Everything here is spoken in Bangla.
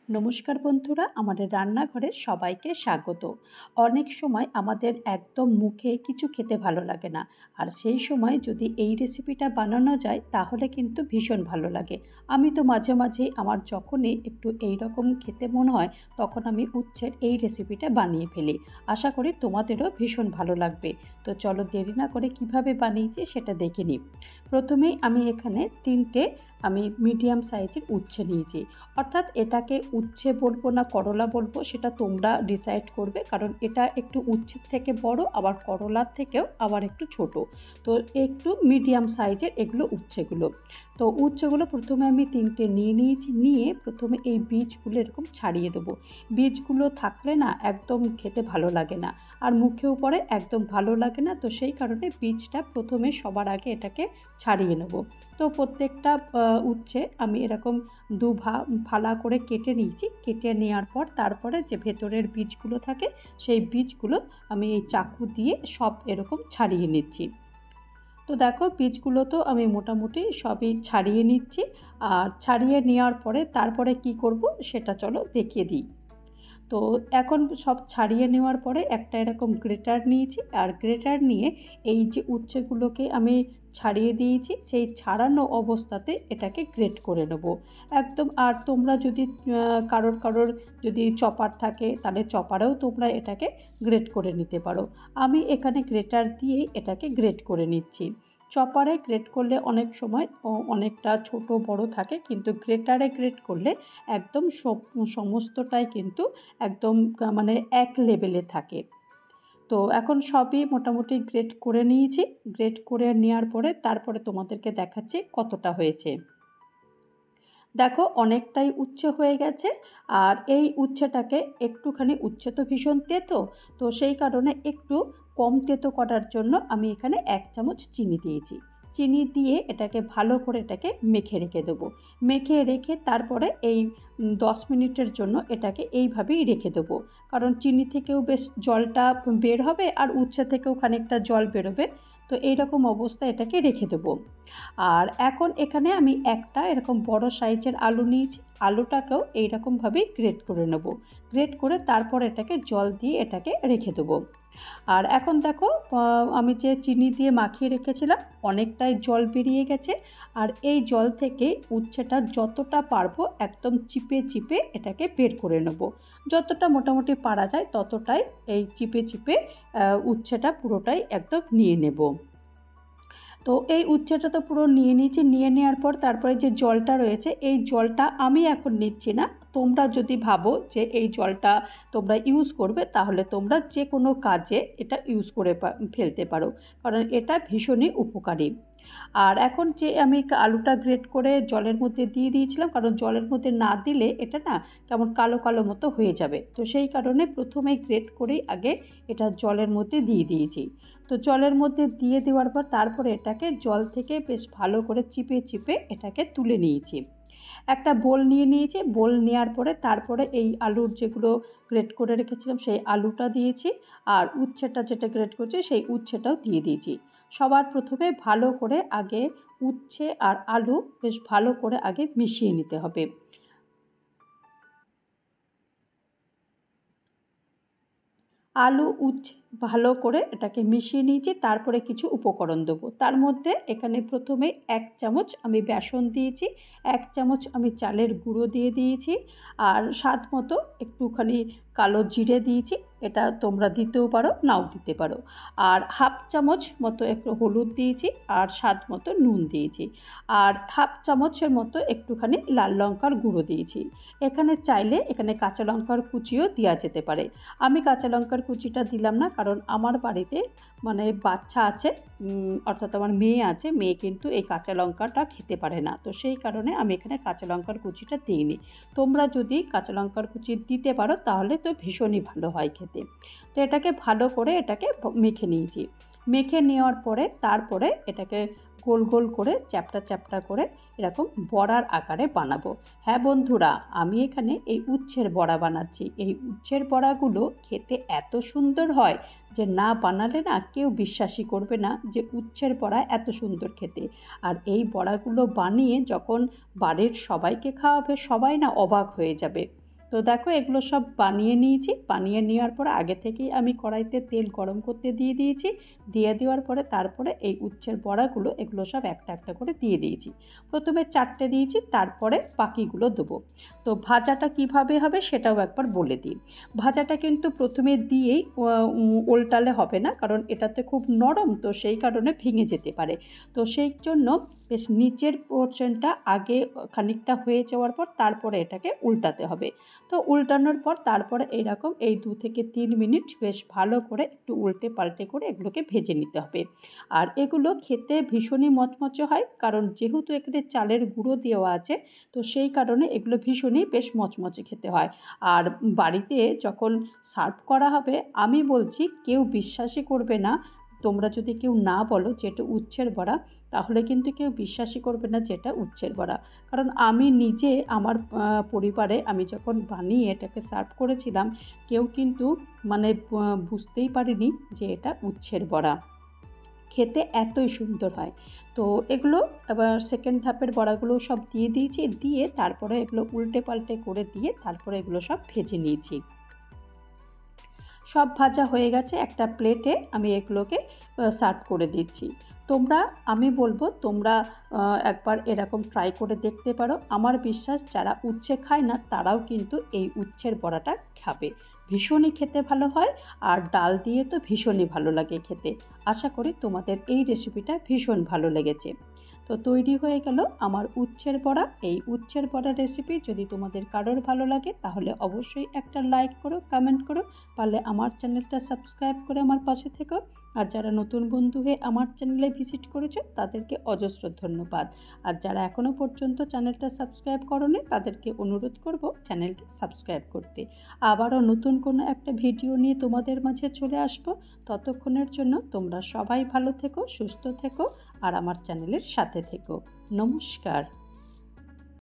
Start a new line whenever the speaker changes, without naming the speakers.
নমস্কার বন্ধুরা, আমাদের রান্নাঘরে সবাইকে স্বাগত। অনেক সময় আমাদের একদম মুখে কিছু খেতে ভালো লাগে না, আর সেই সময় যদি এই রেসিপিটা বানানো যায় তাহলে কিন্তু ভীষণ ভালো লাগে। আমি তো মাঝে মাঝেই আমার যখনই একটু এই রকম খেতে মনে হয় তখন আমি উচ্ছের এই রেসিপিটা বানিয়ে ফেলি। আশা করি তোমাদেরও ভীষণ ভালো লাগবে। তো চলো দেরি না করে কিভাবে বানিয়েছি সেটা দেখে নিই। প্রথমেই আমি এখানে তিনটে মিডিয়াম সাইজের উচ্ছে নিয়েছি। অর্থাৎ এটাকে উচ্ছে বলবো না করলা বলবো সেটা তোমরা ডিসাইড করবে, কারণ এটা একটু উচ্ছের থেকে বড়, আবার করলার থেকেও আবার একটু ছোট। তো একটু মিডিয়াম সাইজের এগুলো উচ্ছেগুলো। তো উচ্ছেগুলো প্রথমে আমি তিনটে নিয়ে নিয়েছি, নিয়ে প্রথমে এই বীজগুলো এরকম ছাড়িয়ে দেবো। বীজগুলো থাকলে না একদম খেতে ভালো লাগে না, আর মুখেও পড়ে একদম ভালো লাগে না। তো সেই কারণে বীজটা প্রথমে সবার আগে এটাকে ছাড়িয়ে নেব। তো প্রত্যেকটা উচ্ছে আমি এরকম ফালা করে কেটে নিয়েছি। কেটে নেওয়ার পর তারপরে যে ভেতরের বীজগুলো থাকে সেই বীজগুলো আমি এই চাকু দিয়ে সব এরকম ছাড়িয়ে নিচ্ছি। তো দেখো বীজগুলো তো আমি মোটামুটি সবই ছাড়িয়ে নিচ্ছি। আর ছাড়িয়ে নেওয়ার পরে তারপরে কি করব সেটা চলো দেখিয়ে দিই। তো এখন সব ছাড়িয়ে নেওয়ার পরে একটা এরকম গ্রেটার নিয়েছি, আর গ্রেটার নিয়ে এই যে উচ্ছেগুলোকে আমি ছাড়িয়ে দিয়েছি সেই ছাড়ানো অবস্থাতে এটাকে গ্রেট করে নেব একদম। আর তোমরা যদি কারোর যদি চপার থাকে তাহলে চপারেও তোমরা এটাকে গ্রেট করে নিতে পারো। আমি এখানে গ্রেটার দিয়ে এটাকে গ্রেট করে নিচ্ছি। চপারে গ্রেট করলে অনেক সময় অনেকটা ছোট বড় থাকে, কিন্তু গ্রেটারে গ্রেট করলে একদম সমস্তটাই কিন্তু একদম মানে এক লেভেলে থাকে। তো এখন সবই মোটামুটি গ্রেট করে নিয়েছি। গ্রেট করে নেওয়ার পরে তারপরে তোমাদেরকে দেখাচ্ছি কতটা হয়েছে। দেখো অনেকটাই উচ্ছে হয়ে গেছে। আর এই উচ্ছেটাকে একটুখানি, উচ্ছে তো ভীষণ তেতো, তো সেই কারণে একটু কম তেতো করার জন্য আমি এখানে 1 চামচ চিনি দিয়েছি। চিনি দিয়ে এটাকে ভালো করে এটাকে মেখে রেখে দেবো। মেখে রেখে তারপরে এই 10 মিনিটের জন্য এটাকে এইভাবেই রেখে দেবো, কারণ চিনি থেকেও বেশ জলটা বের হবে আর উচ্ছে থেকেও খানিকটা জল বেরোবে। তো এইরকম অবস্থায় এটাকে রেখে দেবো। আর এখন এখানে আমি একটা এরকম বড় সাইজের আলু নিয়েছি। আলুটাকেও এইরকমভাবেই গ্রেট করে নেব। গ্রেট করে তারপর এটাকে জল দিয়ে এটাকে রেখে দেবো। আর এখন দেখো আমি যে চিনি দিয়ে মাখিয়ে রেখেছিলাম অনেকটাই জল বেরিয়ে গেছে। আর এই জল থেকে উচ্ছেটা যতটা পারবো একদম চিপে চিপে এটাকে বের করে নেব। যতটা মোটামুটি পারা যায় ততটাই এই চিপে চিপে উচ্ছেটা পুরোটাই একদম নিয়ে নেব। তো এই উচ্ছেটা তো পুরো নিয়ে নিয়েছি। নিয়ে নেওয়ার পর তারপরে যে জলটা রয়েছে এই জলটা আমি এখন নিচ্ছি না। তোমরা যদি ভাবো যে এই জলটা তোমরা ইউজ করবে তাহলে তোমরা যে কোনো কাজে এটা ইউজ করে ফেলতে পারো, কারণ এটা ভীষণই উপকারী। আর এখন যে আমি আলুটা গ্রেট করে জলের মধ্যে দিয়ে দিয়েছিলাম, কারণ জলের মধ্যে না দিলে এটা না কেমন কালো কালো মতো হয়ে যাবে, তো সেই কারণে প্রথমে গ্রেট করেই আগে এটা জলের মধ্যে দিয়ে দিয়েছি। তো জলের মধ্যে দিয়ে দেওয়ার পর তারপরে এটাকে জল থেকে বেশ ভালো করে চিপে চিপে এটাকে তুলে নিয়েছি। একটা বোল নিয়ে নিয়েছি। বোল নেওয়ার পরে তারপরে এই আলুর যেগুলো গ্রেট করে রেখেছিলাম সেই আলুটা দিয়েছি, আর উচ্ছেটা যেটা গ্রেট করছি সেই উচ্ছেটাও দিয়ে দিয়েছি। সবার প্রথমে ভালো করে আগে উচ্ছে আর আলু বেশ ভালো করে আগে মিশিয়ে নিতে হবে। আলু উচ্ছে ভালো করে এটাকে মিশিয়ে নিয়েছি। তারপরে কিছু উপকরণ দেবো। তার মধ্যে এখানে প্রথমে 1 চামচ আমি বেসন দিয়েছি, 1 চামচ আমি চালের গুঁড়ো দিয়ে দিয়েছি, আর স্বাদ মতো একটুখানি কালো জিরে দিয়েছি। এটা তোমরা দিতেও পারো, নাও দিতে পারো। আর 1/2 চামচ মতো একটু হলুদ দিয়েছি, আর স্বাদ মতো নুন দিয়েছি, আর 1/2 চামচের মতো একটুখানি লাল লঙ্কার গুঁড়ো দিয়েছি। এখানে চাইলে এখানে কাঁচা লঙ্কার কুচিও দেওয়া যেতে পারে। আমি কাঁচা লঙ্কার কুচিটা দিলাম না, কারণ আমার বাড়িতে মানে বাচ্চা আছে, অর্থাৎ আমার মেয়ে আছে। মেয়ে কিন্তু এই কাঁচা লঙ্কাটা খেতে পারে না, তো সেই কারণে আমি এখানে কাঁচা লঙ্কার কুচিটা দিইনি। তোমরা যদি কাঁচা লঙ্কার কুচি দিতে পারো তাহলে তো ভীষণই ভালো হয় খেতে। তো এটাকে ভালো করে এটাকে মেখে নিয়েছি। মেখে নেওয়ার পরে তারপরে এটাকে গোল গোল করে চ্যাপ্টা চ্যাপ্টা করে এরকম বড়ার আকারে বানাবো। হ্যাঁ বন্ধুরা, আমি এখানে এই উচ্ছের বড়া বানাচ্ছি। এই উচ্ছের বড়াগুলো খেতে এত সুন্দর হয় যে না বানালে না কেউ বিশ্বাসই করবে না যে উচ্ছের বড়া এত সুন্দর খেতে। আর এই বড়াগুলো বানিয়ে যখন বাড়ির সবাইকে খাওয়াবে সবাই না অবাক হয়ে যাবে। তো দেখো এগুলো সব বানিয়ে নিয়েছি। বানিয়ে নেওয়ার পর আগে থেকেই আমি কড়াইতে তেল গরম করতে দিয়ে দিয়েছি। দিয়ে দেওয়ার পরে তারপরে এই উচ্ছের বড়াগুলো এগুলো সব একটা একটা করে দিয়ে দিয়েছি। প্রথমে 4টে দিয়েছি, তারপরে বাকিগুলো দেবো। তো ভাজাটা কিভাবে হবে সেটাও একবার বলে দিই। ভাজাটা কিন্তু প্রথমে দিয়েই উল্টালে হবে না, কারণ এটাতে খুব নরম, তো সেই কারণে ভেঙে যেতে পারে। তো সেই জন্য বেশ নিচের পোর্শনটা আগে খানিকটা হয়ে যাওয়ার পর তারপরে এটাকে উল্টাতে হবে। তো উল্টানোর পর তারপরে এইরকম 2 থেকে 3 মিনিট বেশ ভালো করে একটু উল্টে পাল্টে করে এগুলোকে ভেজে নিতে হবে। আর এগুলো খেতে ভীষণই মচমচে হয়, কারণ যেহেতু এখানে চালের গুঁড়ো দেওয়া আছে, তো সেই কারণে এগুলো ভীষণই বেশ মচমচে খেতে হয়। আর বাড়িতে যখন সার্ভ করা হবে, আমি বলছি কেউ বিশ্বাসই করবে না। তোমরা যদি কেউ না বলো যে এটা উচ্ছের বড়া, তাহলে কিন্তু কেউ বিশ্বাসই করবে না যে এটা উচ্ছের বড়া। কারণ আমি নিজে আমার পরিবারে আমি যখন বানিয়ে এটাকে সার্ভ করেছিলাম, কেউ কিন্তু মানে বুঝতেই পারেনি যে এটা উচ্ছের বড়া। খেতে এতই সুন্দর হয়। তো এগুলো এবার সেকেন্ড ধাপের বড়াগুলো সব দিয়ে দিয়েছি, দিয়ে তারপরে এগুলো উল্টে পাল্টে করে দিয়ে তারপরে এগুলো সব ভেজে নিয়েছি। সব ভাজা হয়ে গেছে, একটা প্লেটে আমি এগুলোকে সার্ভ করে দিচ্ছি। আমি বলবো তোমরা একবার এরকম ট্রাই করে দেখতে পারো। আমার বিশ্বাস যারা উচ্ছে খায় না তারাও কিন্তু এই উচ্ছের বড়াটা খাবে। ভীষণই খেতে ভালো হয়, আর ডাল দিয়ে তো ভীষণই ভালো লাগে খেতে। আশা করি তোমাদের এই রেসিপিটা ভীষণ ভালো লেগেছে। তো তৈরি হয়ে গেল আমার উচ্ছের বড়া। এই উচ্ছের বড়া রেসিপি যদি তোমাদের কারোর ভালো লাগে তাহলে অবশ্যই একটা লাইক করো, কমেন্ট করো, পারলে আমার চ্যানেলটা সাবস্ক্রাইব করে আমার পাশে থেকো। আর যারা নতুন বন্ধু হয়ে আমার চ্যানেলে ভিজিট করেছো তাদেরকে অজস্র ধন্যবাদ। আর যারা এখনও পর্যন্ত চ্যানেলটা সাবস্ক্রাইব করোনি তাদেরকে অনুরোধ করব চ্যানেলটা সাবস্ক্রাইব করতে। আবারও নতুন কোনো একটা ভিডিও নিয়ে তোমাদের মাঝে চলে আসবো। ততক্ষণের জন্য তোমরা সবাই ভালো থেকো, সুস্থ থেকো, আর আমার চ্যানেলের সাথে থেকো। নমস্কার।